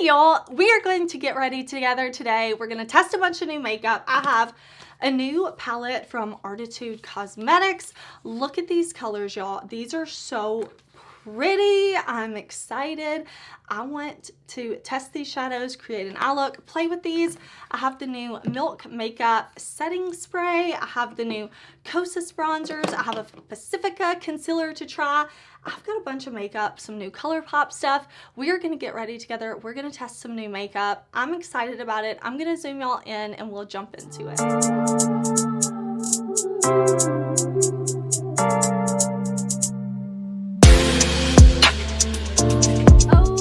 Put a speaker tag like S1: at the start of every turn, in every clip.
S1: y'all, we are going to get ready together today. We're going to test a bunch of new makeup. I have a new palette from Arttitude Cosmetics. Look at these colors, y'all. These are so pretty. I'm excited. I want to test these shadows, create an eye look, play with these. I have the new Milk Makeup Setting Spray. I have the new Kosas bronzers. I have a Pacifica concealer to try. I've got a bunch of makeup, some new ColourPop stuff. We are going to get ready together. We're going to test some new makeup. I'm excited about it. I'm going to zoom y'all in and we'll jump into it.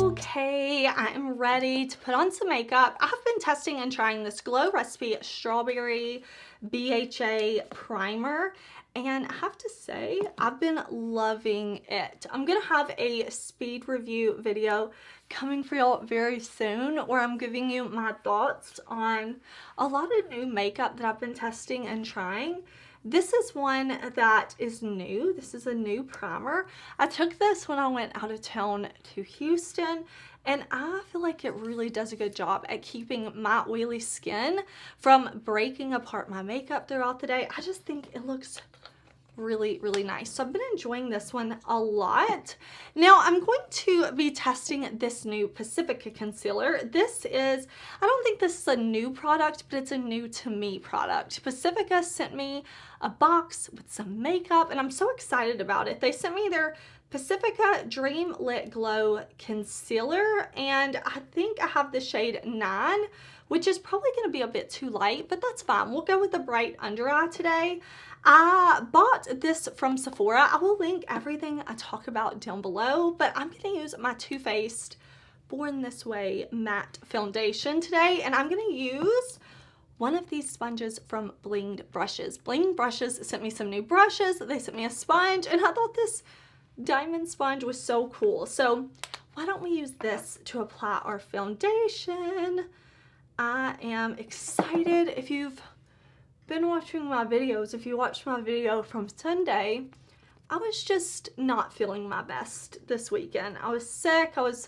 S1: Okay, I am ready to put on some makeup. I've been testing and trying this Glow Recipe Strawberry BHA Primer, and I have to say, I've been loving it. I'm gonna have a speed review video coming for y'all very soon where I'm giving you my thoughts on a lot of new makeup that I've been testing and trying. This is one that is new. This is a new primer. I took this when I went out of town to Houston, and I feel like it really does a good job at keeping my oily skin from breaking apart my makeup throughout the day. I just think it looks really, really nice. So I've been enjoying this one a lot. Now I'm going to be testing this new Pacifica concealer. This is, I don't think this is a new product, but it's a new to me product. Pacifica sent me a box with some makeup and I'm so excited about it. They sent me their Pacifica Dream Lit Glow Concealer, and I think I have the shade 9, which is probably going to be a bit too light, but that's fine. We'll go with the bright under eye today. I bought this from Sephora. I will link everything I talk about down below, but I'm going to use my Too Faced Born This Way matte foundation today, and I'm going to use one of these sponges from Bling Brushes. Bling Brushes sent me some new brushes. They sent me a sponge, and I thought this diamond sponge was so cool. So why don't we use this to apply our foundation? I am excited. If you've been watching my videos, if you watched my video from Sunday, I was just not feeling my best this weekend. I was sick. I was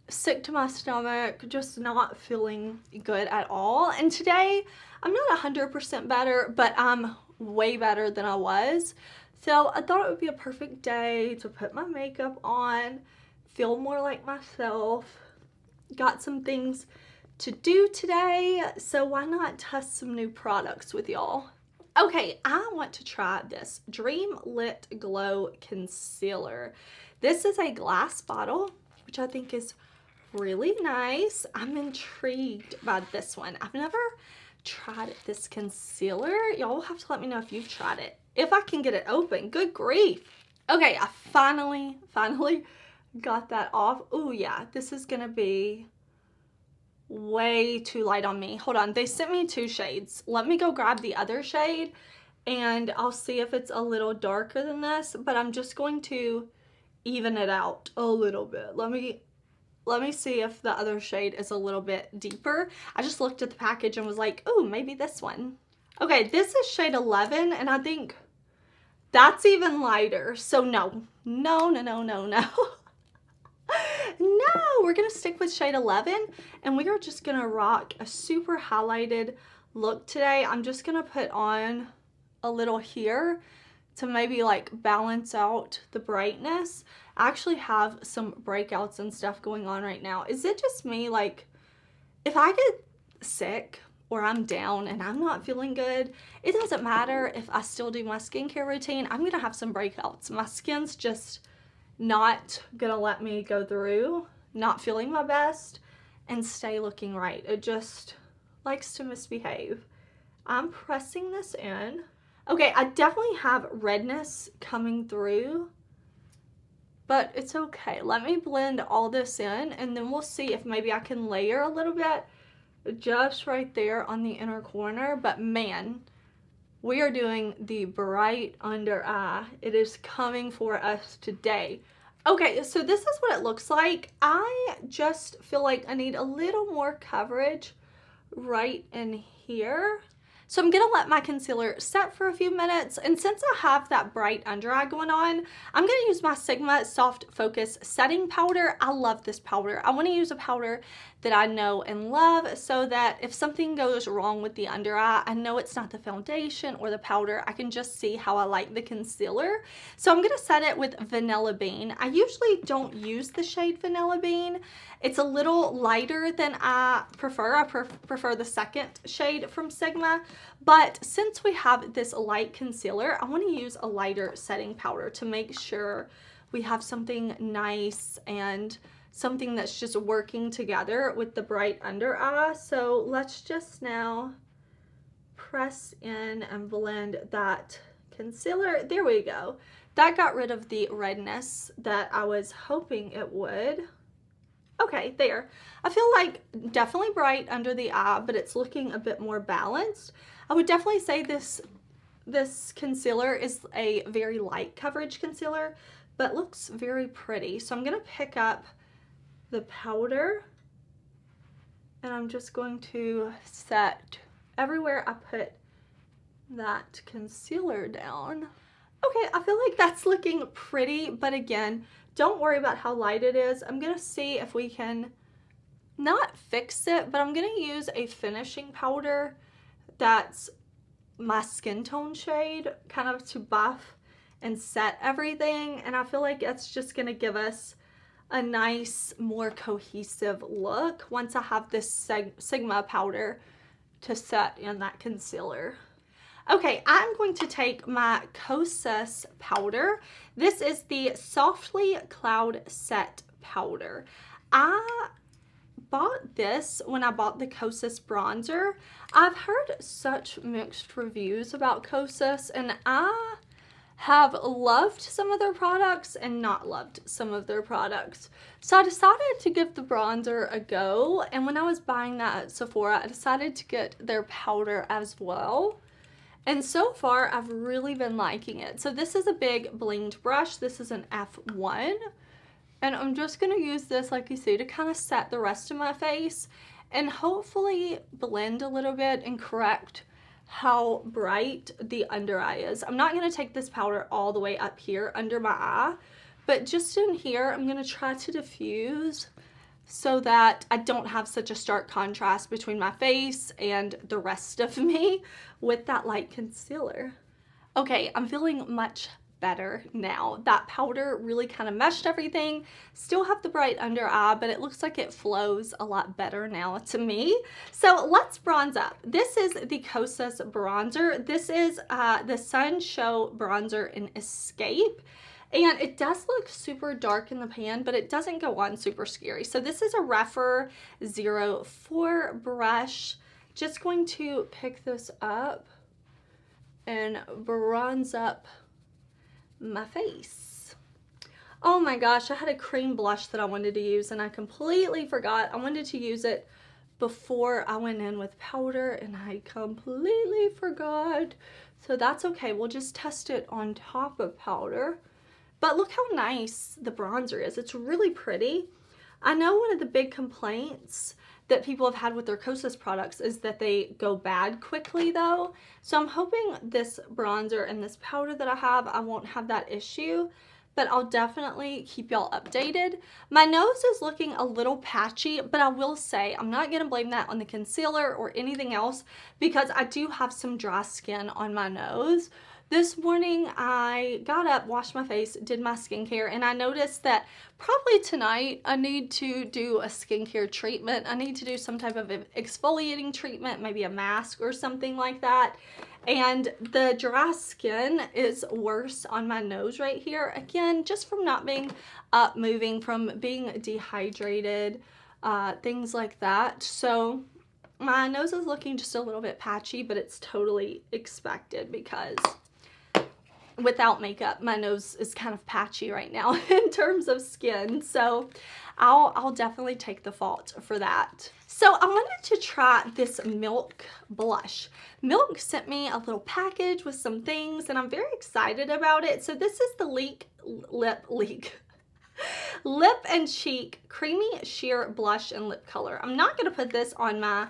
S1: sick to my stomach, just not feeling good at all. And today I'm not 100% better, but I'm way better than I was. So I thought it would be a perfect day to put my makeup on, feel more like myself. Got some things to do today, so why not test some new products with y'all? Okay, I want to try this Dream Lit Glow Concealer. This is a glass bottle, which I think is really nice. I'm intrigued by this one. I've never tried this concealer. Y'all will have to let me know if you've tried it. If I can get it open, good grief. Okay, I finally got that off. Oh yeah, this is gonna be way too light on me. Hold on, they sent me 2 shades. Let me go grab the other shade and I'll see if it's a little darker than this, but I'm just going to even it out a little bit. Let me see if the other shade is a little bit deeper. I just looked at the package and was like, oh, maybe this one. Okay, this is shade 11 and I think that's even lighter. So no. No, we're gonna stick with shade 11 and we are just gonna rock a super highlighted look today. I'm just gonna put on a little here to maybe like balance out the brightness. I actually have some breakouts and stuff going on right now. Is it just me? Like, if I get sick or I'm down and I'm not feeling good, it doesn't matter if I still do my skincare routine. I'm gonna have some breakouts. My skin's just not gonna let me go through not feeling my best and stay looking right. It just likes to misbehave. I'm pressing this in. Okay, I definitely have redness coming through, but it's okay. Let me blend all this in and then we'll see if maybe I can layer a little bit just right there on the inner corner. But man, we are doing the bright under eye. It is coming for us today. Okay, so this is what it looks like. I just feel like I need a little more coverage right in here. So I'm gonna let my concealer set for a few minutes, and since I have that bright under eye going on, I'm gonna use my Sigma Soft Focus Setting Powder. I love this powder. I wanna use a powder that I know and love so that if something goes wrong with the under eye, I know it's not the foundation or the powder. I can just see how I like the concealer. So I'm gonna set it with Vanilla Bean. I usually don't use the shade Vanilla Bean. It's a little lighter than I prefer. I prefer the second shade from Sigma, but since we have this light concealer, I want to use a lighter setting powder to make sure we have something nice and something that's just working together with the bright under eye. So let's just now press in and blend that concealer. There we go. That got rid of the redness that I was hoping it would. Okay, there. I feel like definitely bright under the eye, but it's looking a bit more balanced. I would definitely say this concealer is a very light coverage concealer, but looks very pretty. So I'm gonna pick up the powder and I'm just going to set everywhere I put that concealer down. Okay, I feel like that's looking pretty, but again, don't worry about how light it is. I'm gonna see if we can not fix it, but I'm gonna use a finishing powder that's my skin tone shade, kind of to buff and set everything. And I feel like it's just gonna give us a nice, more cohesive look once I have this Sigma powder to set in that concealer. Okay, I'm going to take my Kosas powder. This is the Softly Cloud Set powder. I bought this when I bought the Kosas bronzer. I've heard such mixed reviews about Kosas, and I have loved some of their products and not loved some of their products. So I decided to give the bronzer a go, and when I was buying that at Sephora, I decided to get their powder as well. And so far, I've really been liking it. So this is a big blinged brush. This is an F1. And I'm just going to use this, like you see, to kind of set the rest of my face and hopefully blend a little bit and correct how bright the under eye is. I'm not going to take this powder all the way up here under my eye, but just in here, I'm going to try to diffuse so that I don't have such a stark contrast between my face and the rest of me with that light concealer. Okay, I'm feeling much better now. That powder really kind of meshed everything. Still have the bright under eye, but it looks like it flows a lot better now to me. So let's bronze up. This is the Kosas bronzer. This is the Sun Show bronzer in Escape. And it does look super dark in the pan, but it doesn't go on super scary. So this is a Rephr 04 brush. Just going to pick this up and bronze up my face. Oh my gosh, I had a cream blush that I wanted to use and I completely forgot. I wanted to use it before I went in with powder and I completely forgot. So that's okay, we'll just test it on top of powder. But look how nice the bronzer is. It's really pretty. I know one of the big complaints that people have had with their Kosas products is that they go bad quickly though. So I'm hoping this bronzer and this powder that I have, I won't have that issue, but I'll definitely keep y'all updated. My nose is looking a little patchy, but I will say I'm not gonna blame that on the concealer or anything else because I do have some dry skin on my nose. This morning I got up, washed my face, did my skincare, and I noticed that probably tonight I need to do a skincare treatment. I need to do some type of exfoliating treatment, maybe a mask or something like that. And the dry skin is worse on my nose right here. Again, just from not being up moving, from being dehydrated, things like that. So my nose is looking just a little bit patchy, but it's totally expected because without makeup, my nose is kind of patchy right now in terms of skin. So I'll definitely take the fault for that. So I wanted to try this Milk blush. Milk sent me a little package with some things and I'm very excited about it. So this is the Lip and Cheek Creamy Sheer Blush and Lip Color. I'm not going to put this on my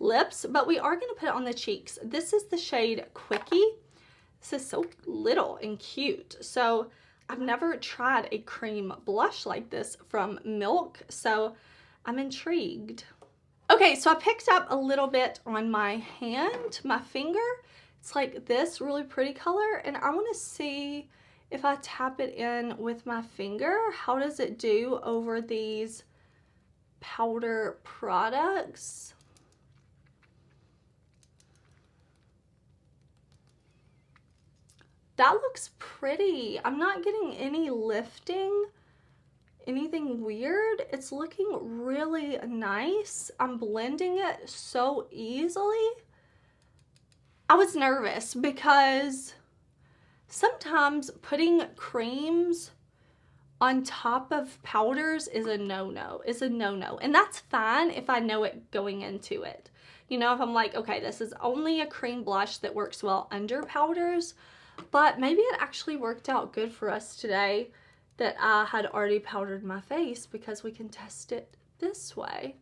S1: lips, but we are going to put it on the cheeks. This is the shade Quickie. This is so little and cute. So I've never tried a cream blush like this from Milk, so I'm intrigued. Okay, so I picked up a little bit on my hand, my finger. It's like this really pretty color, and I want to see if I tap it in with my finger, how does it do over these powder products? That looks pretty. I'm not getting any lifting, anything weird. It's looking really nice. I'm blending it so easily. I was nervous because sometimes putting creams on top of powders is a no-no. It's a no-no. And that's fine if I know it going into it. You know, if I'm like, okay, this is only a cream blush that works well under powders. But maybe it actually worked out good for us today that I had already powdered my face, because we can test it this way.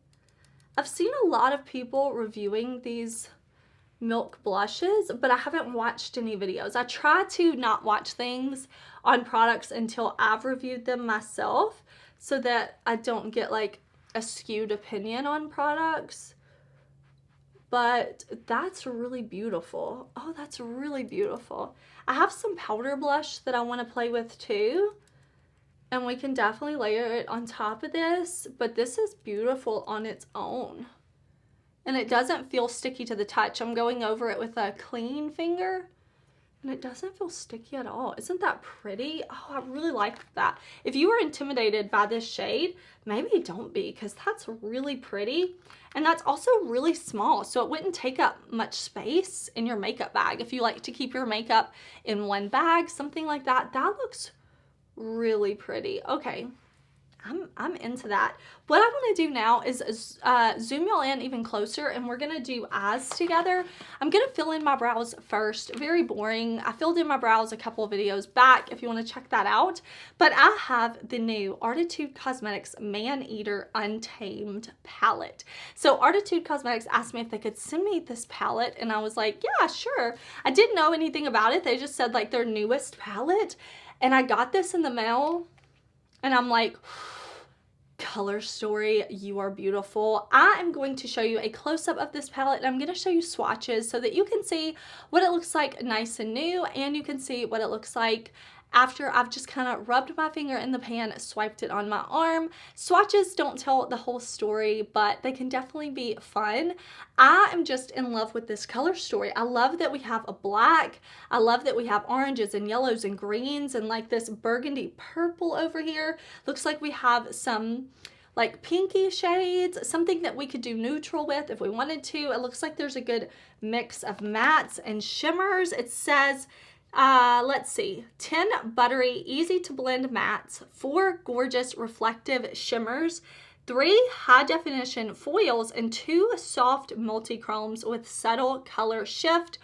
S1: I've seen a lot of people reviewing these Milk blushes, but I haven't watched any videos. I try to not watch things on products until I've reviewed them myself, so that I don't get like a skewed opinion on products. But that's really beautiful. Oh, that's really beautiful. I have some powder blush that I want to play with too, and we can definitely layer it on top of this, but this is beautiful on its own. And it doesn't feel sticky to the touch. I'm going over it with a clean finger, and it doesn't feel sticky at all. Isn't that pretty? Oh, I really like that. If you were intimidated by this shade, maybe don't be, because that's really pretty. And that's also really small, so it wouldn't take up much space in your makeup bag. If you like to keep your makeup in one bag, something like that, that looks really pretty. Okay. I'm into that. What I want to do now is zoom y'all in even closer, and we're going to do eyes together. I'm going to fill in my brows first. Very boring. I filled in my brows a couple of videos back if you want to check that out. But I have the new Arttitude Cosmetics Maneater Untamed palette. So Arttitude Cosmetics asked me if they could send me this palette, and I was like, yeah, sure. I didn't know anything about it. They just said like their newest palette, and I got this in the mail. And I'm like, Color Story, you are beautiful. I am going to show you a close-up of this palette, and I'm going to show you swatches so that you can see what it looks like nice and new, and you can see what it looks like after I've just kind of rubbed my finger in the pan, swiped it on my arm. Swatches don't tell the whole story, but they can definitely be fun. I am just in love with this color story. I love that we have a black. I love that we have oranges and yellows and greens and like this burgundy purple over here. Looks like we have some like pinky shades, something that we could do neutral with if we wanted to. It looks like there's a good mix of mattes and shimmers. It says, let's see, 10 buttery, easy to blend mattes, 4 gorgeous reflective shimmers, 3 high definition foils, and 2 soft multi-chromes with subtle color shift,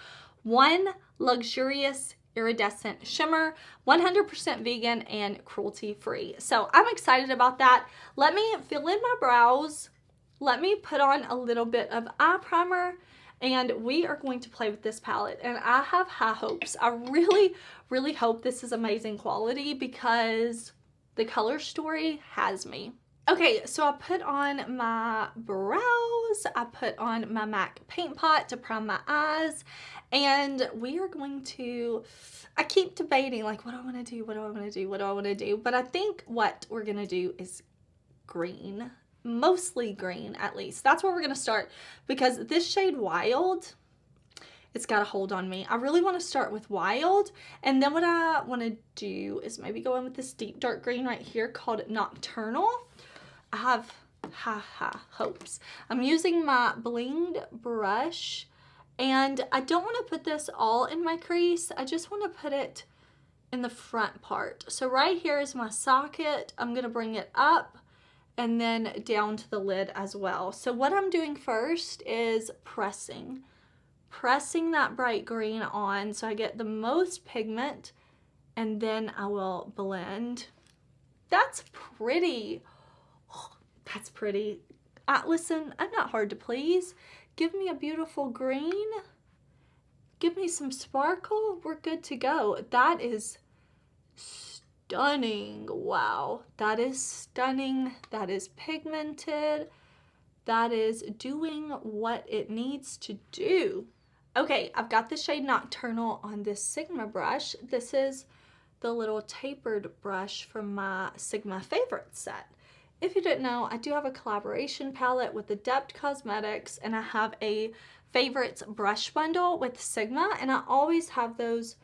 S1: 1 luxurious iridescent shimmer, 100% vegan and cruelty free. So I'm excited about that. Let me fill in my brows. Let me put on a little bit of eye primer, and we are going to play with this palette, and I have high hopes. I really, really hope this is amazing quality, because the Color Story has me. Okay, so I put on my brows, I put on my MAC paint pot to prime my eyes, and we are going to, I keep debating like, what do I want to do, what do I want to do, what do I want to do, but I think what we're going to do is green. Mostly green, at least. That's where we're going to start, because this shade Wild, it's got a hold on me. I really want to start with Wild, and then what I want to do is maybe go in with this deep dark green right here called Nocturnal. I have high hopes. I'm using my blinged brush, and I don't want to put this all in my crease. I just want to put it in the front part. So right here is my socket. I'm going to bring it up and then down to the lid as well. So what I'm doing first is pressing that bright green on so I get the most pigment, and then I will blend. That's pretty. Oh, that's pretty. Listen, I'm not hard to please. Give me a beautiful green. Give me some sparkle. We're good to go. That is stunning. Wow. That is stunning. That is pigmented. That is doing what it needs to do. Okay, I've got the shade Nocturnal on this Sigma brush. This is the little tapered brush from my Sigma Favorites set. If you didn't know, I do have a collaboration palette with Adept Cosmetics, and I have a Favorites brush bundle with Sigma, and I always have those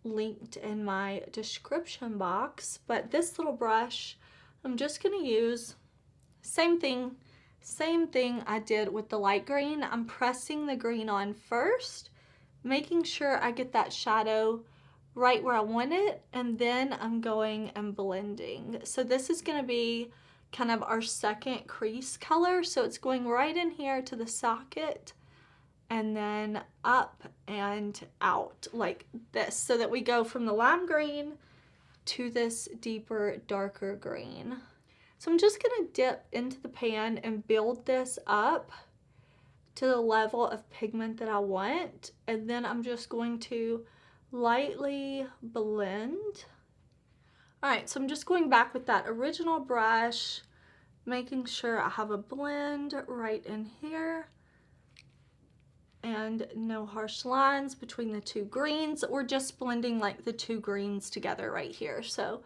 S1: linked in my description box. But this little brush, I'm just gonna use, same thing I did with the light green. I'm pressing the green on first, making sure I get that shadow right where I want it, and then I'm going and blending. So this is gonna be kind of our second crease color. So it's going right in here to the socket and then up and out like this, so that we go from the lime green to this deeper, darker green. So I'm just gonna dip into the pan and build this up to the level of pigment that I want. And then I'm just going to lightly blend. All right, so I'm just going back with that original brush, making sure I have a blend right in here and no harsh lines between the two greens. We're just blending like the two greens together right here. So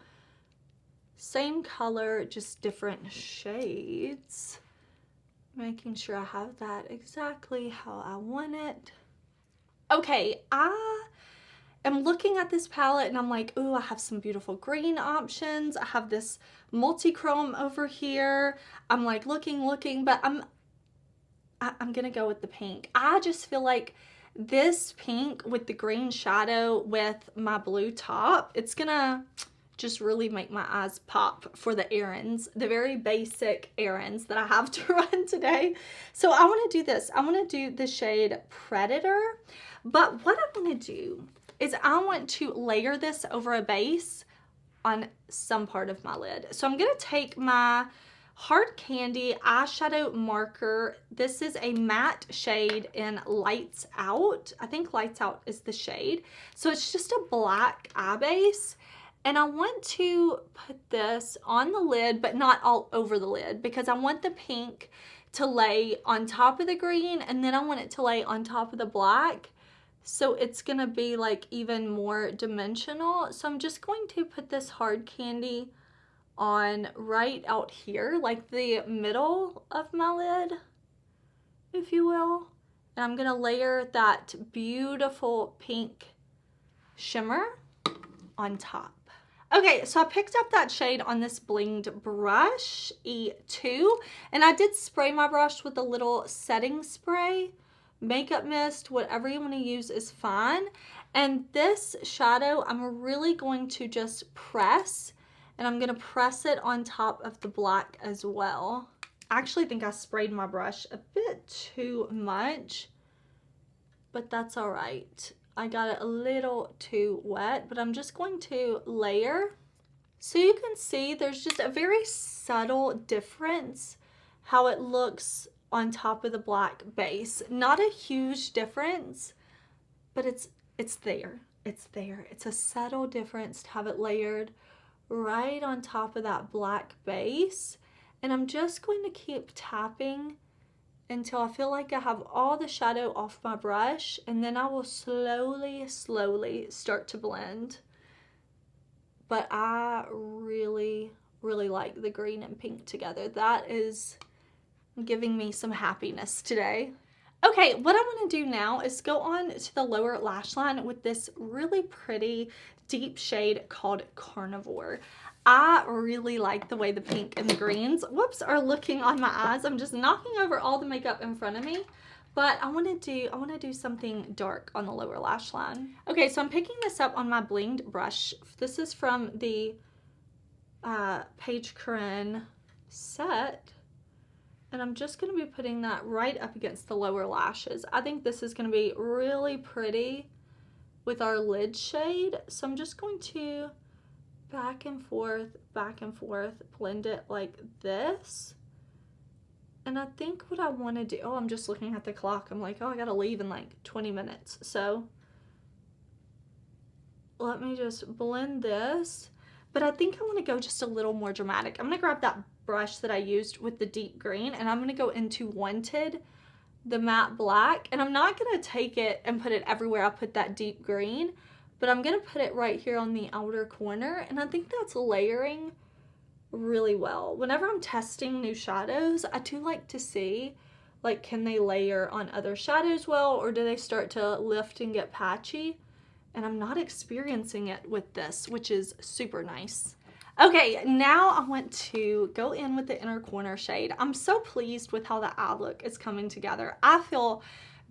S1: same color, just different shades. Making sure I have that exactly how I want it. Okay, I am looking at this palette and I'm like, ooh, I have some beautiful green options. I have this multi-chrome over here. I'm like looking, but I'm gonna go with the pink. I just feel like this pink with the green shadow with my blue top, it's gonna just really make my eyes pop for the errands, the very basic errands that I have to run today. So I want to do this. I want to do the shade Predator, but what I want to do is I want to layer this over a base on some part of my lid. So I'm going to take my Hard Candy eyeshadow marker. This is a matte shade in Lights Out. I think Lights Out is the shade. So it's just a black eye base. And I want to put this on the lid, but not all over the lid, because I want the pink to lay on top of the green, and then I want it to lay on top of the black. So it's gonna be like even more dimensional. So I'm just going to put this Hard Candy on right out here, like the middle of my lid, if you will. And I'm gonna layer that beautiful pink shimmer on top. Okay, so I picked up that shade on this blinged brush, E2, and I did spray my brush with a little setting spray, makeup mist, whatever you want to use is fine. And this shadow, I'm really going to just press, and I'm going to press it on top of the black as well. I actually think I sprayed my brush a bit too much, but that's all right. I got it a little too wet, but I'm just going to layer. So you can see there's just a very subtle difference how it looks on top of the black base. Not a huge difference, but it's there. It's there. It's a subtle difference to have it layered right on top of that black base. And I'm just going to keep tapping until I feel like I have all the shadow off my brush, and then I will slowly start to blend. But I really like the green and pink together. That is giving me some happiness today. Okay, what I want to do now is go on to the lower lash line with this really pretty deep shade called Carnivore. I really like the way the pink and the greens, whoops, are looking on my eyes. I'm just knocking over all the makeup in front of me, but I want to do something dark on the lower lash line. Okay, so I'm picking this up on my blinged brush. This is from the Paige Corinne set, and I'm just going to be putting that right up against the lower lashes. I think this is going to be really pretty with our lid shade, so I'm just going to back and forth, blend it like this. And I think what I want to do, oh, I'm just looking at the clock. I'm like, oh, I gotta leave in like 20 minutes. So let me just blend this. But I think I want to go just a little more dramatic. I'm going to grab that brush that I used with the deep green, and I'm going to go into Wanted, the matte black. And I'm not going to take it and put it everywhere I put that deep green, but I'm going to put it right here on the outer corner. And I think that's layering really well. Whenever I'm testing new shadows, I do like to see, like, can they layer on other shadows well, or do they start to lift and get patchy? And I'm not experiencing it with this, which is super nice. Okay, now I want to go in with the inner corner shade. I'm so pleased with how the eye look is coming together. I feel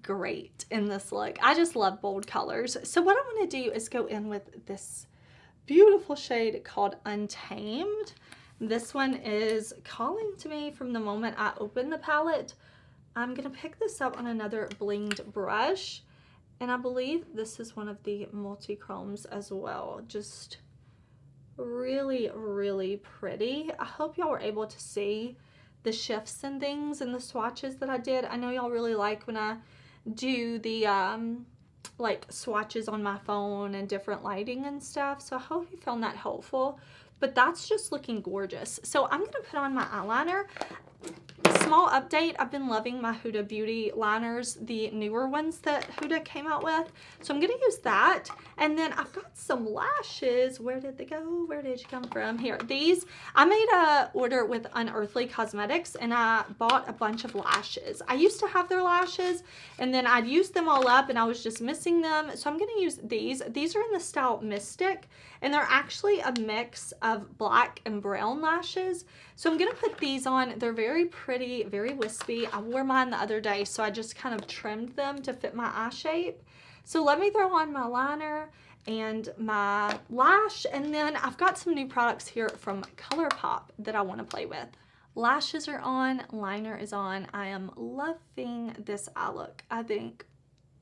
S1: great in this look. I just love bold colors. So what I'm going to do is go in with this beautiful shade called Untamed. This one is calling to me from the moment I open the palette. I'm going to pick this up on another blinged brush. And I believe this is one of the multi-chromes as well. Just really, really pretty. I hope y'all were able to see the shifts and things and the swatches that I did. I know y'all really like when I do the like swatches on my phone and different lighting and stuff. So I hope you found that helpful. But that's just looking gorgeous. So I'm going to put on my eyeliner. Small update, I've been loving my Huda Beauty liners, the newer ones that Huda came out with. So I'm going to use that. And then I've got some lashes. Where did they go? Where did you come from? Here. These, I made a order with Unearthly Cosmetics and I bought a bunch of lashes. I used to have their lashes and then I'd used them all up and I was just missing them. So I'm going to use these. These are in the style Mystic and they're actually a mix of black and brown lashes. So I'm going to put these on. They're very pretty, very wispy. I wore mine the other day, so I just kind of trimmed them to fit my eye shape. So let me throw on my liner and my lash, and then I've got some new products here from ColourPop that I want to play with. Lashes are on, liner is on. I am loving this eye look. I think,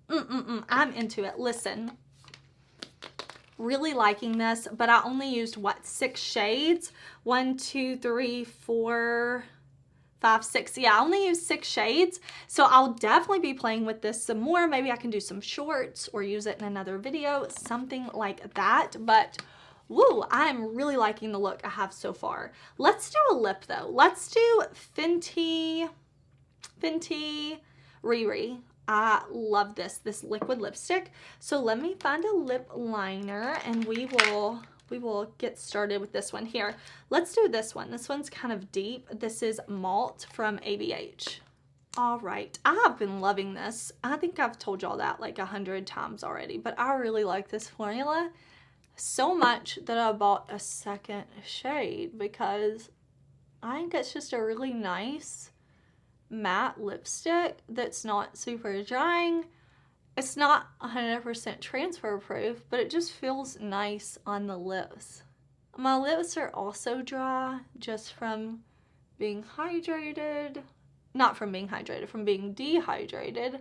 S1: I'm into it. Listen. Really liking this, but I only used what, 6 shades? 1, 2, 3, 4, 5, 6. Yeah, I only used 6 shades. So I'll definitely be playing with this some more. Maybe I can do some shorts or use it in another video, something like that. But woo, I'm really liking the look I have so far. Let's do a lip though. Let's do Fenty Riri. I love this liquid lipstick. So let me find a lip liner and we will get started with this one here. Let's do this one. This one's kind of deep. This is Malt from ABH. All right, I've been loving this. I think I've told y'all that like 100 times already, but I really like this formula so much that I bought a second shade because I think it's just a really nice matte lipstick that's not super drying. It's not 100% transfer proof, but it just feels nice on the lips. My lips are also dry just from being hydrated. Not from being hydrated, from being dehydrated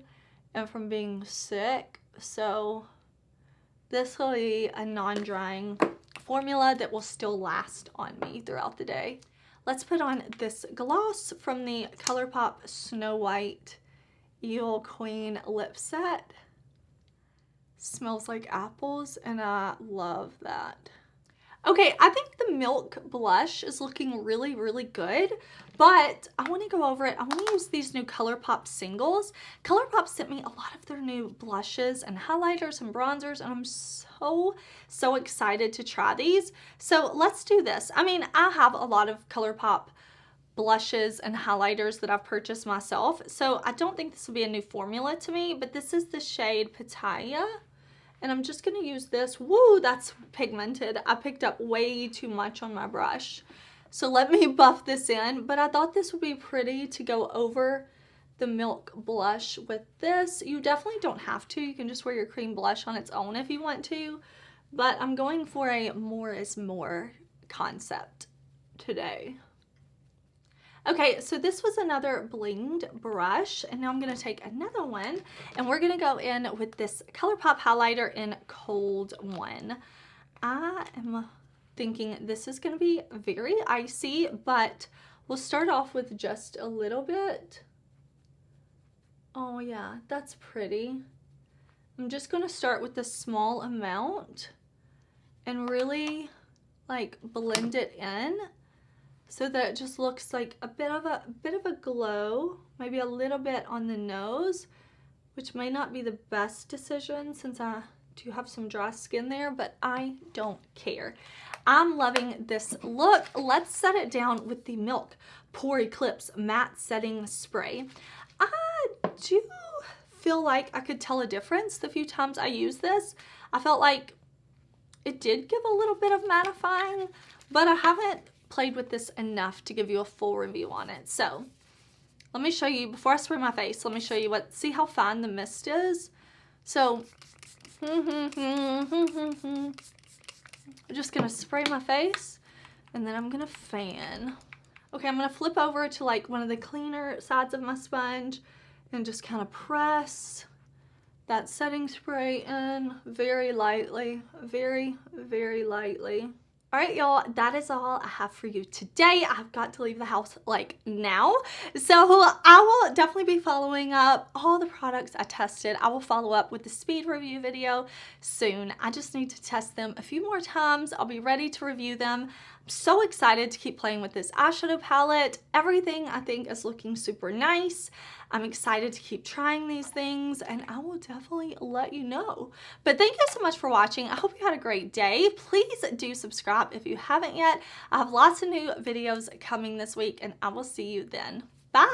S1: and from being sick. So this will be a non-drying formula that will still last on me throughout the day. Let's put on this gloss from the ColourPop Snow White Eel Queen lip set. Smells like apples and I love that. Okay, I think the Milk blush is looking really, really good, but I want to go over it. I want to use these new ColourPop singles. ColourPop sent me a lot of their new blushes and highlighters and bronzers, and I'm so excited to try these. So let's do this. I mean, I have a lot of ColourPop blushes and highlighters that I've purchased myself, so I don't think this will be a new formula to me, but this is the shade Pitaya. And I'm just going to use this. Woo, that's pigmented. I picked up way too much on my brush. So let me buff this in. But I thought this would be pretty to go over the Milk blush with this. You definitely don't have to. You can just wear your cream blush on its own if you want to. But I'm going for a more is more concept today. Okay, so this was another blinged brush, and now I'm going to take another one, and we're going to go in with this ColourPop highlighter in Cold One. I am thinking this is going to be very icy, but We'll start off with just a little bit. Oh yeah, that's pretty. I'm just gonna start with a small amount and really like blend it in so that it just looks like a bit of a glow, maybe a little bit on the nose, which may not be the best decision since I do have some dry skin there, but I don't care. I'm loving this look. Let's set it down with the Milk Pore Eclipse Matte Setting Spray. I do feel like I could tell a difference the few times I used this. I felt like it did give a little bit of mattifying, but I haven't played with this enough to give you a full review on it. So let me show you, before I spray my face, let me show you see how fine the mist is. So I'm just gonna spray my face and then I'm gonna fan. Okay, I'm gonna flip over to like one of the cleaner sides of my sponge and just kind of press that setting spray in very lightly, very, very lightly. All right, y'all, that is all I have for you today. I've got to leave the house like now. So I will definitely be following up all the products I tested. I will follow up with the speed review video soon. I just need to test them a few more times. I'll be ready to review them. I'm so excited to keep playing with this eyeshadow palette. Everything I think is looking super nice. I'm excited to keep trying these things and I will definitely let you know. But thank you so much for watching. I hope you had a great day. Please do subscribe if you haven't yet. I have lots of new videos coming this week and I will see you then. Bye!